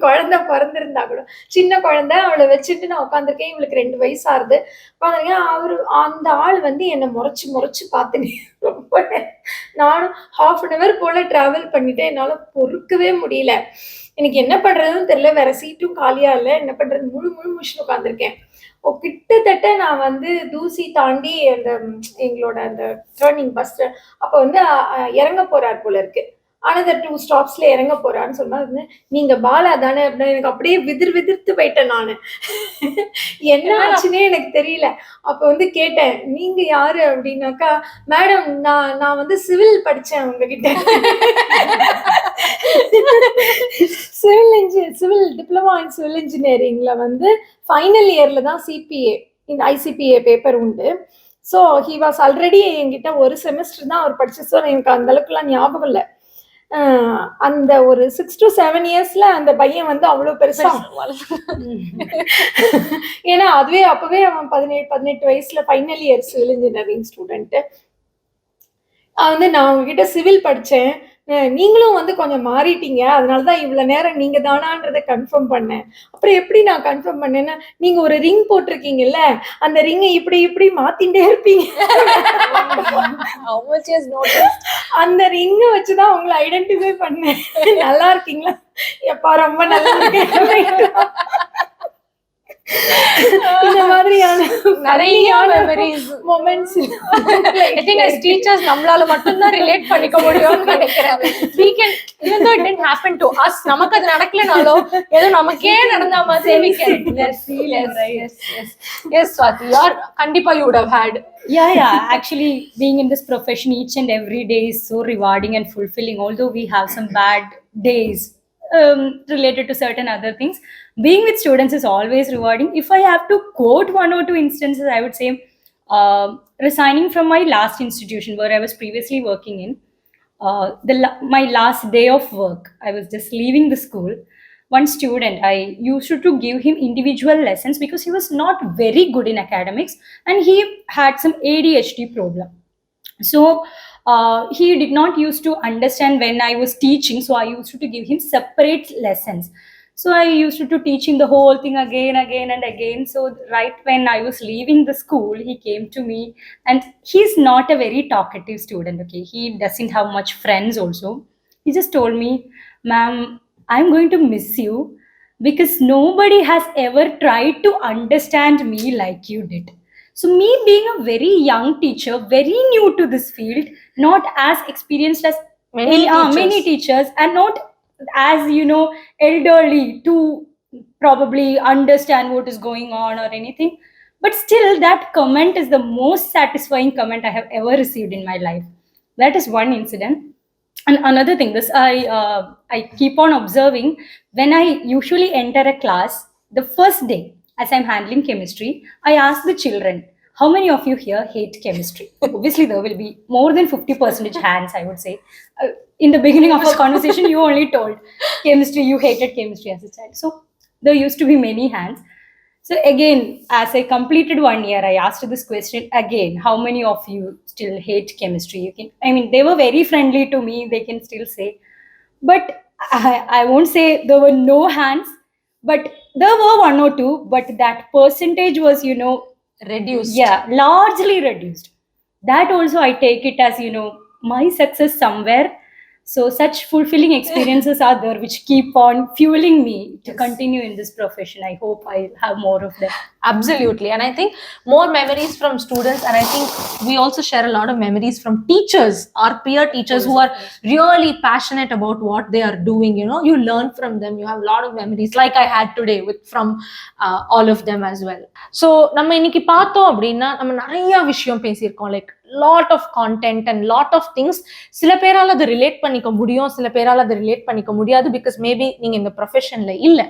குழந்தை பொறந்திருந்தா கூட. சின்ன குழந்தை அவள வச்சுட்டு நான் உட்காந்துருக்கேன். இவளுக்கு 2 வயசு ஆகுது. உட்காந்துருக்கேன். அந்த ஆள் வந்து என்ன மொறச்சு மொறச்சு பார்த்துனே ரொம்ப நானும் 1/2 அன் ஹவர் போல டிராவல் பண்ணிட்டேன். என்னால பொறுக்கவே முடியல. எனக்கு என்ன பண்றதுன்னு தெரியல. வேற சீட்டும் காலியா இல்ல. என்ன பண்றது? முழு முழு முழிச்சுன்னு உட்காந்துருக்கேன். கிட்டத்தட்ட நான் வந்து தூசி தாண்டி அந்த எங்களோட அந்த டர்னிங் பஸ் அப்ப வந்து இறங்க போறார் போல இருக்கு. அனதர் 2 ஸ்டாப்ஸ்ல இறங்க போறான்னு சொன்னா, நீங்க பாலா தானே அப்படின்னா எனக்கு அப்படியே விதிர்த்து போயிட்டேன் நானு. என்ன ஆச்சுன்னே எனக்கு தெரியல. அப்ப வந்து கேட்டேன், நீங்க யாரு அப்படின்னாக்கா, மேடம் நான் வந்து சிவில் படிச்சேன் உங்ககிட்ட. சிவில் டிப்ளமா இன் சிவில் இன்ஜினியரிங்ல வந்து ஃபைனல் இயர்ல தான் சிபிஏ இந்த ஐசிபிஏ பேப்பர் உண்டு. ஸோ ஹி வாஸ் ஆல்ரெடி என்கிட்ட ஒரு செமஸ்டர் தான் அவர் படிச்சு. ஸோ எனக்கு அந்த அளவுக்குலாம் ஞாபகம் இல்லை. அந்த ஒரு 6 to 7 இயர்ஸ்ல அந்த பையன் வந்து அவ்வளவு பெருசா ஏன்னா அதுவே அப்பவே அவன் 17-18 வயசுல final year civil engineering student. வந்து நான் உங்ககிட்ட சிவில் படிச்சேன், நீங்களும் வந்து கொஞ்சம் மாறிட்டீங்க, அதனாலதான் இவ்வளவு நேரம் நீங்க தானான்றதை கன்ஃபார்ம் பண்ணேன். அப்புறம் எப்படி நான் கன்ஃபார்ம் பண்ணேன்னா, நீங்க ஒரு ரிங் போட்டிருக்கீங்கல்ல, அந்த ரிங்கை இப்படி இப்படி மாத்திட்டே இருப்பீங்க. அந்த ரிங்கை வச்சுதான் உங்களை ஐடென்டிஃபை பண்ணேன். நல்லா இருக்கீங்களா? எப்பா ரொம்ப நல்லா இருக்கேன். இந்த மாதிரியான நிறைய memories moments I think as teachers நம்மளால மட்டும் தான் ரிலேட் பண்ணிக்க முடியும்னு நினைக்கிறேன். We can, even though it didn't happen to us, நமக்கு அது நடக்கலனாலும் ஏதோ நமக்கே நடந்த மாதிரி we can yes Swathy, you are கண்டிப்பா you would have had. Yeah, actually being in this profession each and every day is so rewarding and fulfilling, although we have some bad days related to certain other things. Being with students is always rewarding. If I have to quote 1 or 2 instances, I would say resigning from my last institution where I was previously working in, my last day of work, I was just leaving the school. One student, I used to give him individual lessons because he was not very good in academics and he had some ADHD problem. So he did not used to understand when I was teaching, so I used to give him separate lessons. So I used to teach him the whole thing again and again. So right when I was leaving the school, he came to me, and he's not a very talkative student, okay? He doesn't have much friends also. He just told me, ma'am, I'm going to miss you because nobody has ever tried to understand me like you did. So me being a very young teacher, very new to this field, not as experienced as many teachers, and not as elderly to probably understand what is going on or anything, but still that comment is the most satisfying comment I have ever received in my life. That is one incident. And another thing, this I keep on observing when I usually enter a class. The first day as I'm handling chemistry, I ask the children, how many of you here hate chemistry? Obviously there will be more than 50% hands, I would say. In the beginning of our conversation, you only told chemistry, you hated chemistry as a child. So there used to be many hands. So again, as I completed 1 year, I asked this question again, how many of you still hate chemistry? They were very friendly to me, they can still say. But I won't say there were no hands, but there were 1 or 2, but that percentage was, reduced. Yeah, largely reduced. That also I take it as, my success somewhere. So such fulfilling experiences are there which keep on fueling me to continue in this profession. I hope I have more of them. Absolutely. And I think more memories from students, and I think we also share a lot of memories from teachers, our peer teachers who are really passionate about what they are doing. You learn from them, you have a lot of memories like I had today from all of them as well. So நம்ம இன்னைக்கு பார்த்தோம் அப்படின்னா நம்ம நிறைய விஷயம் பேசியிருக்கோம், like lot of content and lot of things. சில பேரால அதை ரிலேட் பண்ணிக்க முடியும், சில பேரால அதை ரிலேட் பண்ணிக்க முடியாது, because maybe நீங்க இந்த ப்ரொஃபஷன்ல இல்ல.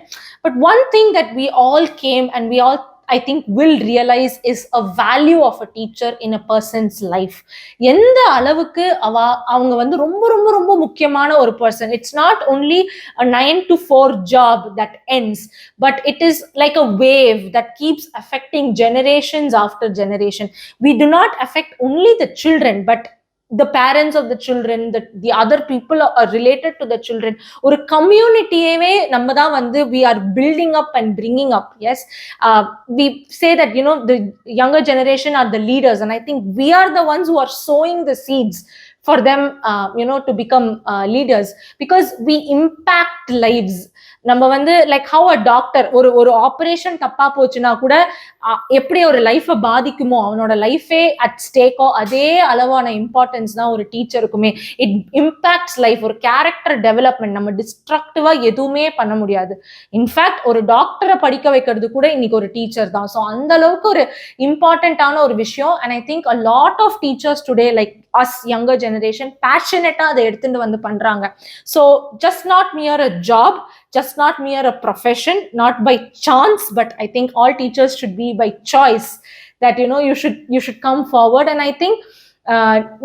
But one thing that we all came and we all, I think will realize is a value of a teacher in a person's life. எந்த அளவுக்கு அவங்க வந்து ரொம்ப ரொம்ப ரொம்ப முக்கியமான ஒரு person. It's not only a 9 to 4 job that ends, but it is like a wave that keeps affecting generations after generation. We do not affect only the children, but the parents of the children, the other people are related to the children. ஒரு கம்யூனிட்டியவே நம்ம தான் வந்து we are building up and bringing up. Yes, we say that the younger generation are the leaders, and I think we are the ones who are sowing the seeds for them to become leaders, because we impact lives. நம்ம வந்து like how a doctor ஒரு operation தப்பா போச்சுன்னா கூட எப்படி ஒரு லைஃபை பாதிக்குமோ, அவனோட லைஃபே அட் ஸ்டேக்கோ, அதே அளவான இம்பார்ட்டன்ஸ் தான் ஒரு டீச்சருக்குமே. It impacts life. ஒரு கேரக்டர் டெவலப்மெண்ட். நம்ம டிஸ்ட்ரக்டிவா எதுவுமே பண்ண முடியாது. இன்ஃபேக்ட் ஒரு டாக்டரை படிக்க வைக்கிறது கூட இன்னைக்கு ஒரு டீச்சர் தான். ஸோ அந்த அளவுக்கு ஒரு இம்பார்ட்டன்டான ஒரு விஷயம். And I think a lot of teachers today, like us younger generation, passionate-ஆ அதை எடுத்துட்டு வந்து பண்றாங்க. So just not mere a job, just not mere a profession, not by chance, but I think all teachers should be by choice, that you should come forward. And I think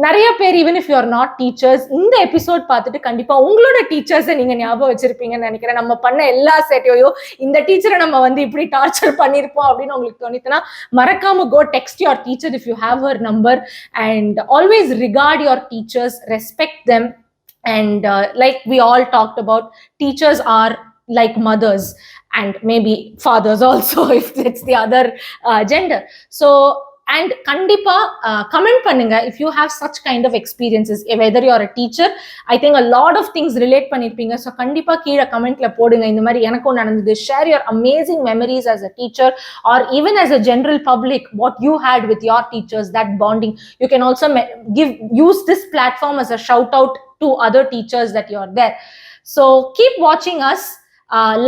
நிறைய பேர், even if you are not teachers, இந்த episode பார்த்துட்டு கண்டிப்பா உங்களோட டீச்சர்ஸை நீங்க ஞாபகம் வச்சிருப்பீங்கன்னு நினைக்கிறேன். நம்ம பண்ண எல்லா சேட்டையோ, இந்த டீச்சரை நம்ம வந்து இப்படி டார்ச்சர் பண்ணிருப்போம் அப்படின்னு உங்களுக்கு தோணித்துனா, மறக்காம go text your teacher if you have her number. And always regard your teachers, respect them. And like we all talked about, teachers are like mothers and maybe fathers also if it's the other gender. So and kandipa comment pannunga if you have such kind of experiences, whether you are a teacher. I think a lot of things relate pannirpinga. So kandipa keela comment la podunga, indha mari enakku nadandhudu. Share your amazing memories as a teacher, or even as a general public, what you had with your teachers, that bonding. You can also use this platform as a shout out to other teachers that you are there. So keep watching us.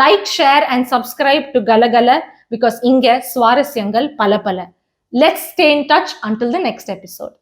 Like, share and subscribe to Gala Gala, because inge swarasyangal pala pala. Let's stay in touch until the next episode.